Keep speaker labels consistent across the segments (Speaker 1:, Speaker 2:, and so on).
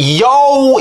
Speaker 1: Yo,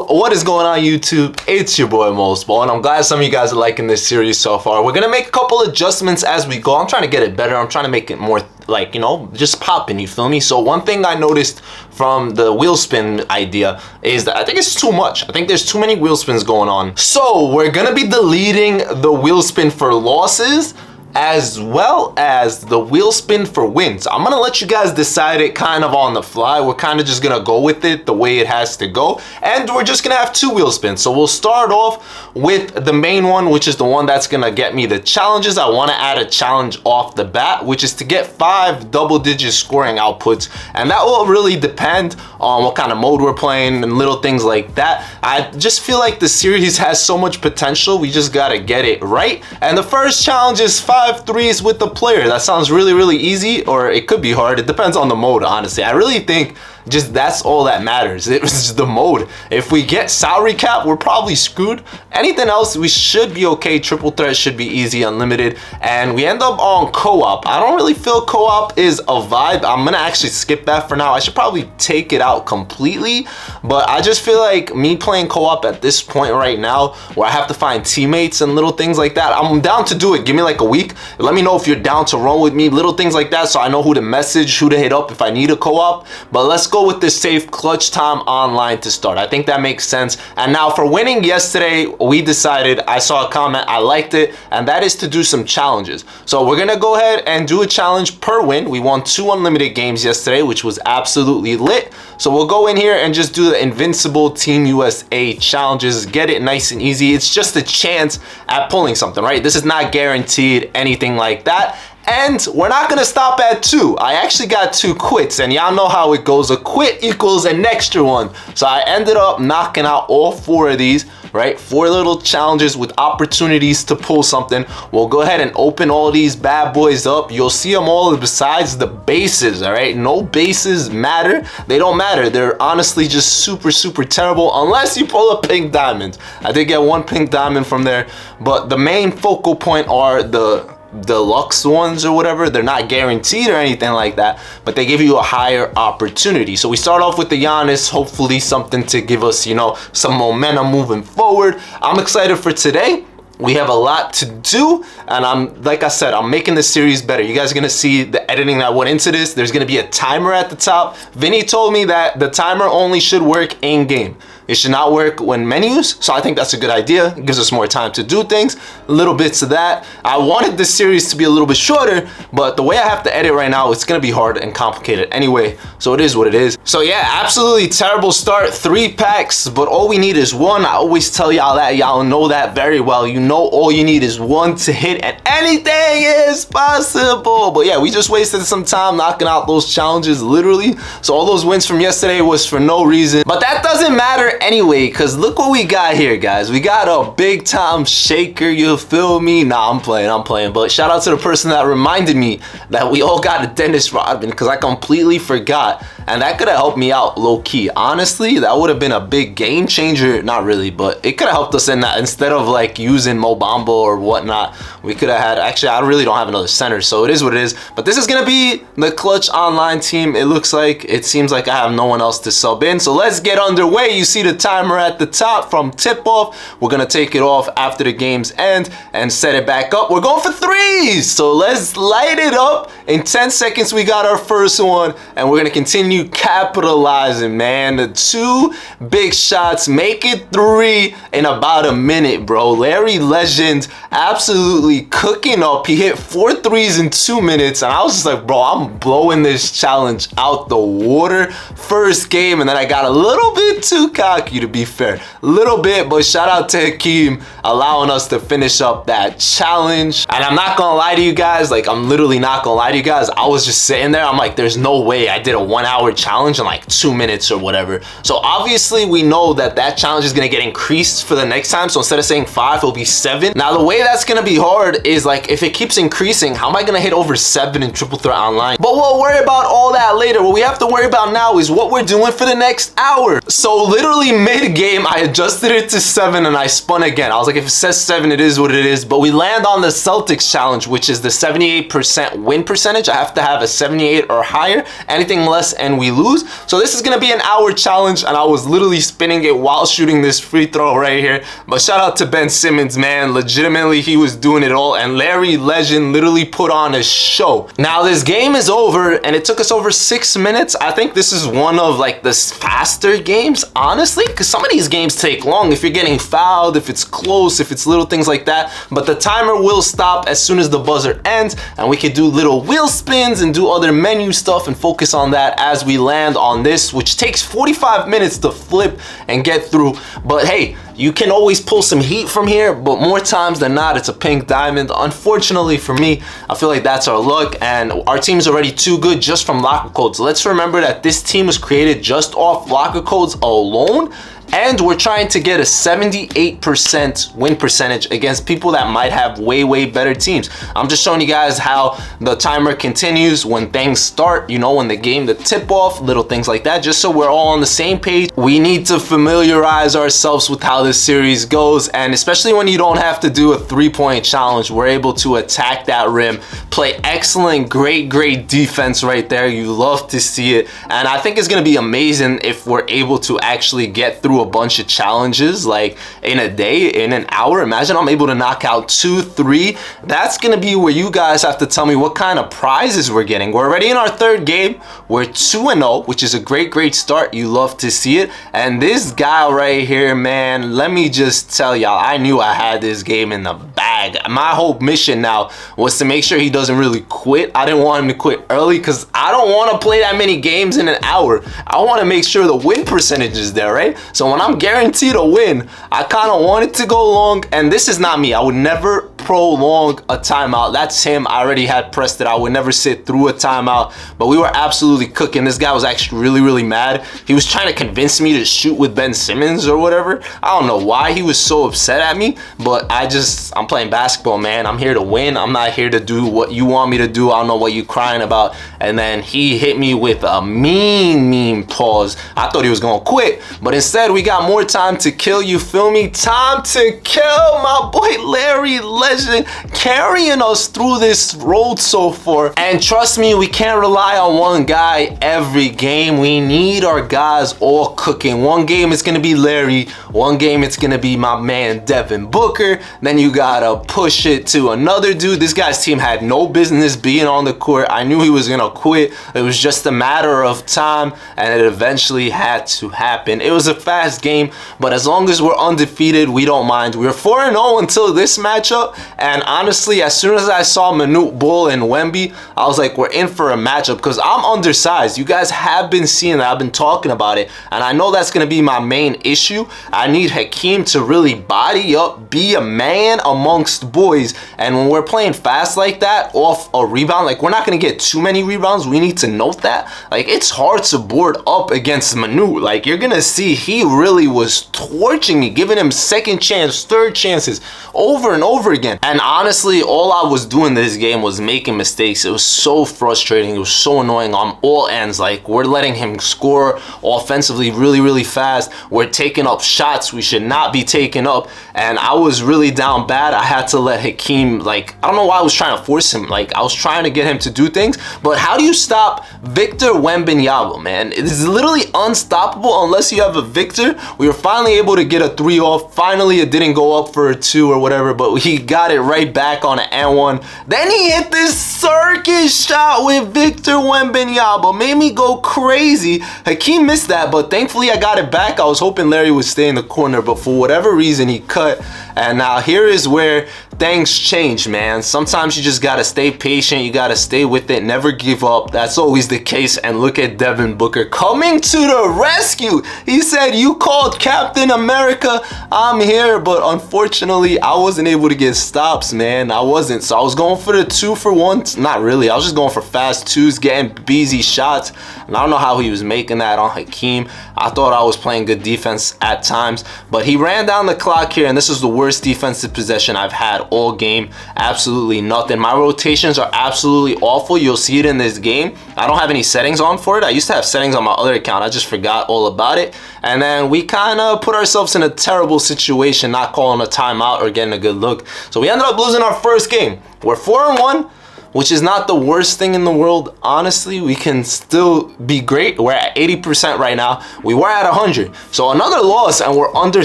Speaker 1: what is going on YouTube? It's your boy Mosballin. I'm glad some of you guys are liking this series so far. We're gonna make a couple adjustments as we go. I'm trying to get it better. I'm trying to make it more like, just popping, you feel me? So one thing I noticed from the wheel spin idea is that I think it's too much. I think there's too many wheel spins going on. So we're gonna be deleting the wheel spin for losses as well as the wheel spin for wins. I'm gonna let you guys decide it kind of on the fly. We're kind of just gonna go with it the way it has to go, and we're just gonna have two wheel spins. So we'll start off with the main one, which is the one that's gonna get me the challenges. I want to add a challenge off the bat, which is to get 5 double-digit scoring outputs, and that will really depend on what kind of mode we're playing and little things like that. I just feel like the series has so much potential. We just gotta get it right. And the first challenge is 5 threes with the player. That sounds really easy, or it could be hard. It depends on the mode, honestly. I really think just that's all that matters. It was just the mode. If we get salary cap, we're probably screwed. Anything else, we should be okay. Triple threat should be easy, unlimited, and we end up on co-op. I don't really feel co-op is a vibe. I'm gonna actually skip that for now. I should probably take it out completely, but I just feel like me playing co-op at this point right now, where I have to find teammates and little things like that, I'm down to do it. Give me like a week. Let me know if you're down to run with me, little things like that, so I know who to message, who to hit up if I need a co-op. But let's go with this safe clutch time online to start. I think that makes sense. And now for winning yesterday, we decided, I saw a comment, I liked it, and that is to do some challenges. So we're gonna go ahead and do a challenge per win. We won 2 unlimited games yesterday, which was absolutely lit. So we'll go in here and just do the Invincible Team USA challenges, get it nice and easy. It's just a chance at pulling something, right? This is not guaranteed anything like that. And we're not gonna stop at 2. I actually got 2 quits, and y'all know how it goes. A quit equals an extra one. So I ended up knocking out all 4 of these, right? 4 little challenges with opportunities to pull something. We'll go ahead and open all these bad boys up. You'll see them all besides the bases, all right? No bases matter. They don't matter. They're honestly just super terrible unless you pull a pink diamond. I did get 1 pink diamond from there, but the main focal point are the deluxe ones or whatever. They're not guaranteed or anything like that, but they give you a higher opportunity. So we start off with the Giannis, hopefully something to give us, some momentum moving forward. I'm excited for today. We have a lot to do, and like I said, I'm making this series better. You guys are gonna see the editing that went into this. There's gonna be a timer at the top. Vinny told me that the timer only should work in game. It should not work when menus, so I think that's a good idea. It gives us more time to do things, little bits of that. I wanted this series to be a little bit shorter, but the way I have to edit right now, it's gonna be hard and complicated anyway, so it is what it is. So yeah, absolutely terrible start, 3 packs, but all we need is 1. I always tell y'all that, y'all know that very well. You know all you need is 1 to hit, and anything is possible. But yeah, we just wasted some time knocking out those challenges, literally. So all those wins from yesterday was for no reason, but that doesn't matter anyway, because look what we got here, guys. We got a big time shaker, you feel me? Nah, I'm playing, but shout out to the person that reminded me that we all got a Dennis Rodman, because I completely forgot, and that could have helped me out low-key. Honestly, that would have been a big game changer. Not really, but it could have helped us in that. Instead of like using Mobamba or whatnot, we could have had, actually I really don't have another center, so it is what it is. But this is gonna be the clutch online team. It seems like I have no one else to sub in, so let's get underway. You see the timer at the top from tip off. We're gonna take it off after the game's end and set it back up. We're going for 3s, so let's light it up. In 10 seconds we got our first one, and we're gonna continue capitalizing, man. The 2 big shots, make it 3 in about a minute, bro. Larry Legend absolutely cooking up. He hit 4 threes in 2 minutes, and I was just like, bro, I'm blowing this challenge out the water. First game, and then I got a little bit too cocky, to be fair, a little bit, but shout out to Hakeem allowing us to finish up that challenge. And I'm not gonna lie to you guys, like, I'm literally not gonna lie to you guys, I was just sitting there, I'm like, there's no way I did a 1-hour challenge in like 2 minutes or whatever. So obviously we know that challenge is gonna get increased for the next time, so instead of saying 5, it'll be 7. Now the way that's gonna be hard is, like, if it keeps increasing, how am I gonna hit over 7 in triple threat online? But we'll worry about all that later. What we have to worry about now is what we're doing for the next hour. So literally mid-game, I adjusted it to 7 and I spun again. I was like, if it says 7, it is what it is. But we land on the Celtics challenge, which is the 78% win percentage. percentage. I have to have a 78 or higher. Anything less and we lose. So this is gonna be an hour challenge, and I was literally spinning it while shooting this free throw right here. But shout out to Ben Simmons, man. Legitimately, he was doing it all, and Larry Legend literally put on a show. Now this game is over, and it took us over 6 minutes. I think this is one of like the faster games, honestly, because some of these games take long if you're getting fouled, if it's close, if it's little things like that. But the timer will stop as soon as the buzzer ends, and we can do little wheel spins and do other menu stuff and focus on that as we land on this, which takes 45 minutes to flip and get through. But hey, you can always pull some heat from here, but more times than not, it's a pink diamond. Unfortunately for me, I feel like that's our luck, and our team's already too good just from locker codes. Let's remember that this team was created just off locker codes alone, and we're trying to get a 78% win percentage against people that might have way better teams. I'm just showing you guys how the timer continues when things start, you know, when the game, the tip off, little things like that, just so we're all on the same page. We need to familiarize ourselves with how this series goes, and especially when you don't have to do a 3-point challenge, we're able to attack that rim, play excellent, great defense right there. You love to see it, and I think it's gonna be amazing if we're able to actually get through a bunch of challenges like in a day, in an hour. Imagine I'm able to knock out 2, 3. That's gonna be where you guys have to tell me what kind of prizes we're getting. We're already in our 3rd game. We're 2-0, which is a great start. You love to see it. And this guy right here, man, let me just tell y'all, I knew I had this game in the bag. My whole mission now was to make sure he doesn't really quit. I didn't want him to quit early because I don't want to play that many games in an hour. I want to make sure the win percentage is there, right? So when I'm guaranteed a win, I kind of want it to go long, and this is not me. I would never prolong a timeout. That's him. I already had pressed it. I would never sit through a timeout, but we were absolutely cooking. This guy was actually really mad. He was trying to convince me to shoot with Ben Simmons or whatever. I don't know why he was so upset at me, but I'm playing basketball, man. I'm here to win. I'm not here to do what you want me to do. I don't know what you crying about. And then he hit me with a mean pause. I thought he was gonna quit, but instead we got more time to kill. You feel me? Time to kill. My boy Larry Legend carrying us through this road so far. And trust me, we can't rely on one guy every game. We need our guys all cooking. One game it's gonna be Larry, one game it's gonna be my man Devin Booker. Then you gotta push it to another dude. This guy's team had no business being on the court. I knew he was gonna quit. It was just a matter of time, and it eventually had to happen. It was a fast game, but as long as we're undefeated, we don't mind. We were 4-0 until this matchup, and honestly, as soon as I saw Manute Bol and Wemby, I was like, we're in for a matchup, because I'm undersized. You guys have been seeing that. I've been talking about it, and I know that's going to be my main issue. I need Hakeem to really body up, be a man amongst boys, and when we're playing fast like that, off a rebound, like, we're not going to get too many rebounds. We need to note that. Like, it's hard to board up against Manute. Like, you're going to see he really was torching me, giving him second chance, third chances over and over again. And honestly, all I was doing this game was making mistakes. It was so frustrating. It was so annoying on all ends. Like, we're letting him score offensively really fast. We're taking up shots we should not be taking up, and I was really down bad. I had to let Hakeem, like, I don't know why I was trying to force him. Like, I was trying to get him to do things, but how do you stop Victor Wembanyama, man? It is literally unstoppable unless you have a Victor. We were finally able to get a 3 off. Finally, it didn't go up for a 2 or whatever, but he got it right back on an N1. Then he hit this circus shot with Victor Wembanyama. Made me go crazy. Hakeem missed that, but thankfully I got it back. I was hoping Larry would stay in the corner, but for whatever reason, he cut. And now here is where things change, man. Sometimes you just gotta stay patient. You gotta stay with it. Never give up. That's always the case. And look at Devin Booker coming to the rescue. He said, "You called Captain America. I'm here." But unfortunately, I wasn't able to get stops, man. I wasn't. So I was going for the 2 for 1. Not really. I was just going for fast 2s, getting easy shots. And I don't know how he was making that on Hakeem. I thought I was playing good defense at times, but he ran down the clock here, and this is the worst defensive possession I've had all game. Absolutely nothing. My rotations are absolutely awful. You'll see it in this game. I don't have any settings on for it. I used to have settings on my other account. I just forgot all about it. And then we kind of put ourselves in a terrible situation, not calling a timeout or getting a good look. So we ended up losing our first game. We're 4-1. which is not the worst thing in the world. Honestly, we can still be great. We're at 80% right now. We were at 100. So another loss and we're under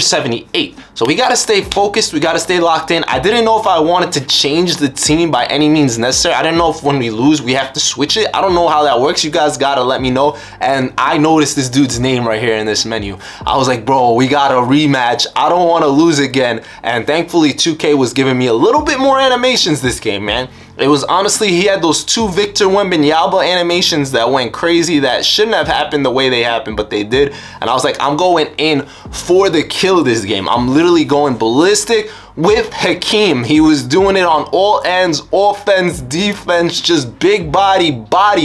Speaker 1: 78. So we got to stay focused. We got to stay locked in. I didn't know if I wanted to change the team by any means necessary. I didn't know if when we lose, we have to switch it. I don't know how that works. You guys got to let me know. And I noticed this dude's name right here in this menu. I was like, bro, we got a rematch. I don't want to lose again. And thankfully 2K was giving me a little bit more animations this game, man. It was honestly, he had those 2 Victor Wembanyama animations that went crazy that shouldn't have happened the way they happened, but they did. And I was like, I'm going in for the kill this game. I'm literally going ballistic with Hakeem. He was doing it on all ends, offense, defense, just big body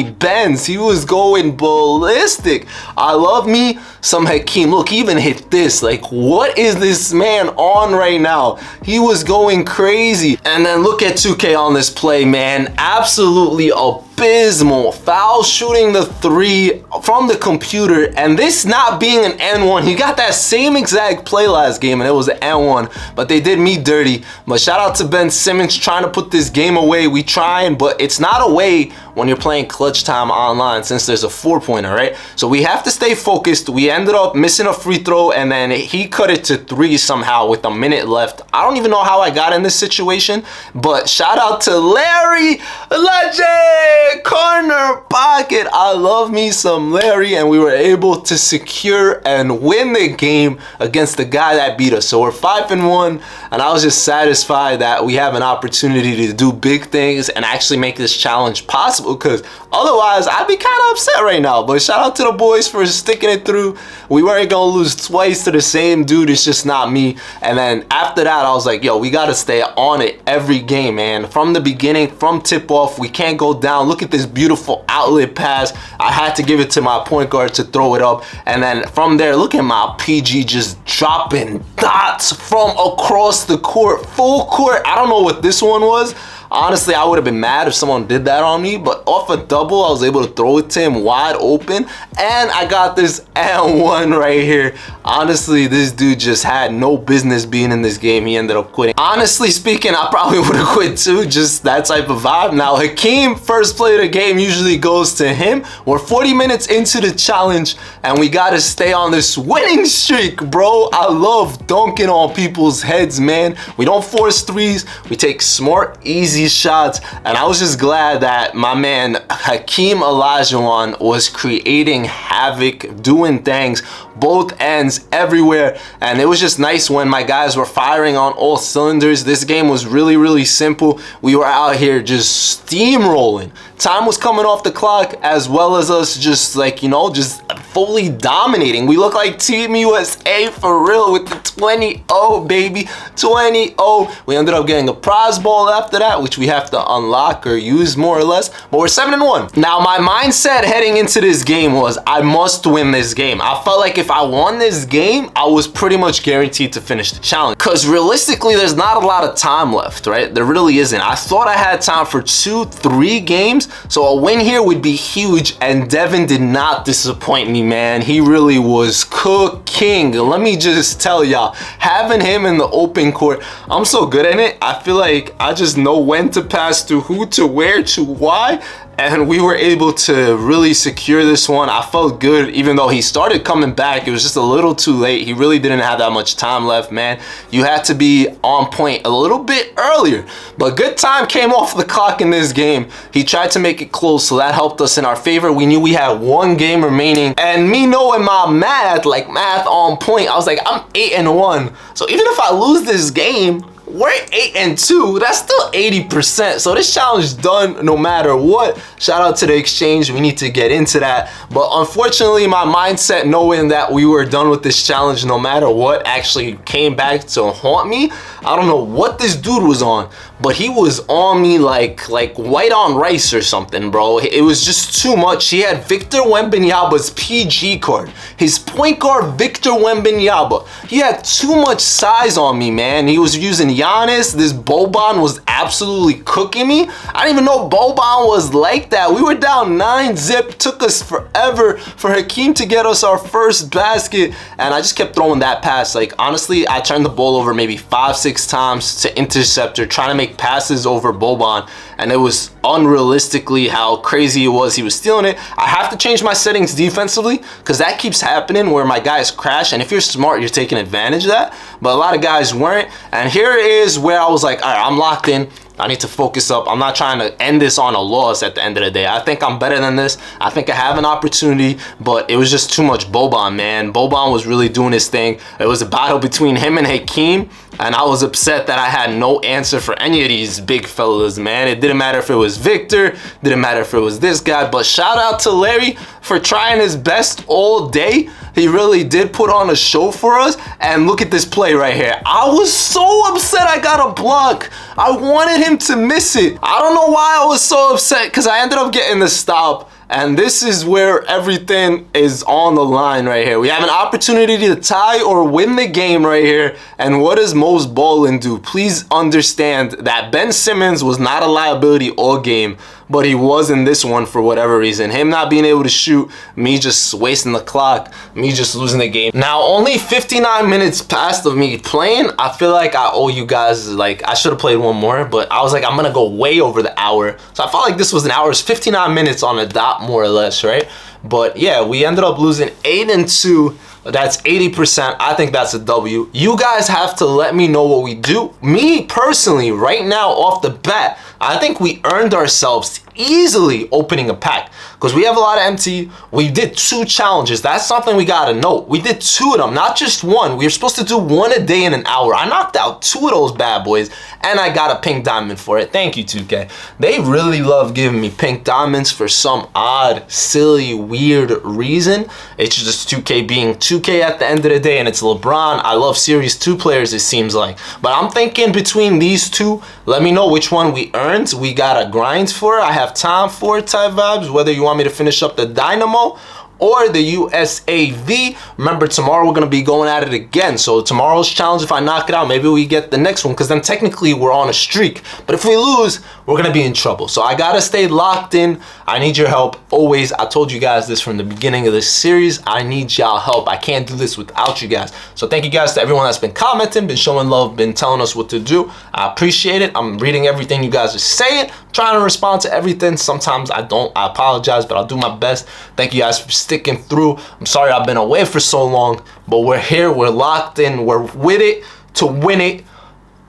Speaker 1: bends. He was going ballistic. I love me some Hakeem. Look, he even hit this. Like, what is this man on right now? He was going crazy. And then look at 2K on this play, man. Absolutely abysmal. Foul shooting the 3 from the computer, and this not being an N1. He got that same exact play last game and it was an N1, but they did me dirty. But shout out to Ben Simmons trying to put this game away. We trying, but it's not away when you're playing clutch time online since there's a 4-pointer, right? So we have to stay focused. We ended up missing a free throw and then he cut it to 3 somehow with a minute left. I don't even know how I got in this situation, but shout out to Larry Legend, corner pocket. I love me some Larry, and we were able to secure and win the game against the guy that beat us. So we're 5-1, and I was just satisfied that we have an opportunity to do big things and actually make this challenge possible, because otherwise I'd be kind of upset right now. But shout out to the boys for sticking it through. We weren't gonna lose twice to the same dude. It's just not me. And then after that, I was like, yo, we gotta stay on it every game, man. From the beginning, from tip off, we can't go down. Look at this beautiful outlet pass. I had to give it to my point guard to throw it up, and then from there, look at my PG just dropping dots from across the court, full court. I don't know what this one was. Honestly, I would have been mad if someone did that on me, but off a double, I was able to throw it to him wide open, and I got this and 1 right here. Honestly, this dude just had no business being in this game. He ended up quitting. Honestly speaking, I probably would have quit too, just that type of vibe. Now, Hakeem, first play of the game usually goes to him. We're 40 minutes into the challenge, and we got to stay on this winning streak, bro. I love dunking on people's heads, man. We don't force threes. We take smart, easy shots, and I was just glad that my man Hakeem Olajuwon was creating havoc, doing things, both ends, everywhere. And it was just nice when my guys were firing on all cylinders. This game was really, really simple. We were out here just steamrolling. Time was coming off the clock, as well as us just like, you know, just fully dominating. We look like Team USA for real with the 20-0, baby. 20-0. We ended up getting a prize ball after that, which we have to unlock or use more or less. But we're 7-1. Now, my mindset heading into this game was I must win this game. I felt like if I won this game, I was pretty much guaranteed to finish the challenge. Because realistically, there's not a lot of time left, right? There really isn't. I thought I had time for 2-3 games, so a win here would be huge, and Devin did not disappoint me, man. He really was cooking. Let me just tell y'all, having him in the open court, I'm so good at it. I feel like I just know when to pass to who, to where, to why, and we were able to really secure this one. I felt good, even though he started coming back. It was just a little too late. He really didn't have that much time left, man. You had to be on point a little bit earlier, but good time came off the clock in this game. He tried to make it close, so that helped us in our favor. We knew we had 1 game remaining, and me knowing my math, like math on point, I was like, I'm 8-1. So even if I lose this game, we're 8-2. That's still 80%. So this challenge is done no matter what. Shout out to the exchange. We need to get into that. But unfortunately, my mindset knowing that we were done with this challenge no matter what actually came back to haunt me. I don't know what this dude was on, but he was on me like white on rice or something, bro. It was just too much. He had Victor Wembanyama's PG card. His point guard, Victor Wembanyama. He had too much size on me, man. He was using Giannis. This Boban was absolutely cooking me. I didn't even know Boban was like that. We were down 9-zip. Took us forever for Hakeem to get us our first basket, and I just kept throwing that pass. Like, honestly, I turned the ball over maybe 5-6 times to interceptor, trying to make make passes over Boban, and it was unrealistically how crazy it was. He was stealing it. I have to change my settings defensively because that keeps happening where my guys crash, and if you're smart, you're taking advantage of that. But a lot of guys weren't, and here is where I was like, all right, I'm locked in. I need to focus up. I'm not trying to end this on a loss at the end of the day. I think I'm better than this. I think I have an opportunity, but it was just too much Boban, man. Boban was really doing his thing. It was a battle between him and Hakeem, and I was upset that I had no answer for any of these big fellas, man. It didn't matter if it was Victor, didn't matter if it was this guy, but shout out to Larry for trying his best all day. He really did put on a show for us, and look at this play right here. I was so upset I got a block. I wanted him to miss it. I don't know why I was so upset, because I ended up getting the stop. And this is where everything is on the line right here. We have an opportunity to tie or win the game right here. And what does Mosballin do? Please understand that Ben Simmons was not a liability all game, but he was in this one for whatever reason. Him not being able to shoot, me just wasting the clock, me just losing the game. Now, only 59 minutes passed of me playing. I feel like I owe you guys, like, I should have played one more, but I was like, I'm gonna go way over the hour. So I felt like this was an hour. It's 59 minutes on a dot, more or less, right? But yeah, we ended up losing 8-2. That's 80%. I think that's a W. You guys have to let me know what we do. Me personally, right now off the bat, I think we earned ourselves easily opening a pack because we have a lot of MT. We did 2 challenges. That's something we gotta note. We did 2 of them, not just one. We were supposed to do 1 a day in an hour. I knocked out 2 of those bad boys, and I got a pink diamond for it. Thank you, 2K. They really love giving me pink diamonds for some odd, silly, weird reason. It's just 2K being 2K at the end of the day, and it's LeBron. I love Series 2 players, it seems like. But I'm thinking between these 2, let me know which one we earned. We got a grind for it. I have time for it type vibes, whether you want me to finish up the Dynamo or the USAV. Remember, tomorrow we're going to be going at it again. So tomorrow's challenge, if I knock it out, maybe we get the next one, because then technically we're on a streak. But if we lose, we're going to be in trouble. So I got to stay locked in. I need your help always. I told you guys this from the beginning of this series. I need y'all help. I can't do this without you guys. So thank you guys to everyone that's been commenting, been showing love, been telling us what to do. I appreciate it. I'm reading everything you guys are saying, trying to respond to everything. Sometimes I don't. I apologize, but I'll do my best. Thank you guys for sticking through. I'm sorry I've been away for so long, but we're here. We're locked in. We're with it to win it.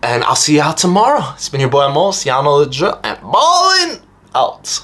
Speaker 1: And I'll see y'all tomorrow. It's been your boy Mos. Y'all know the drill. And Ballin' out.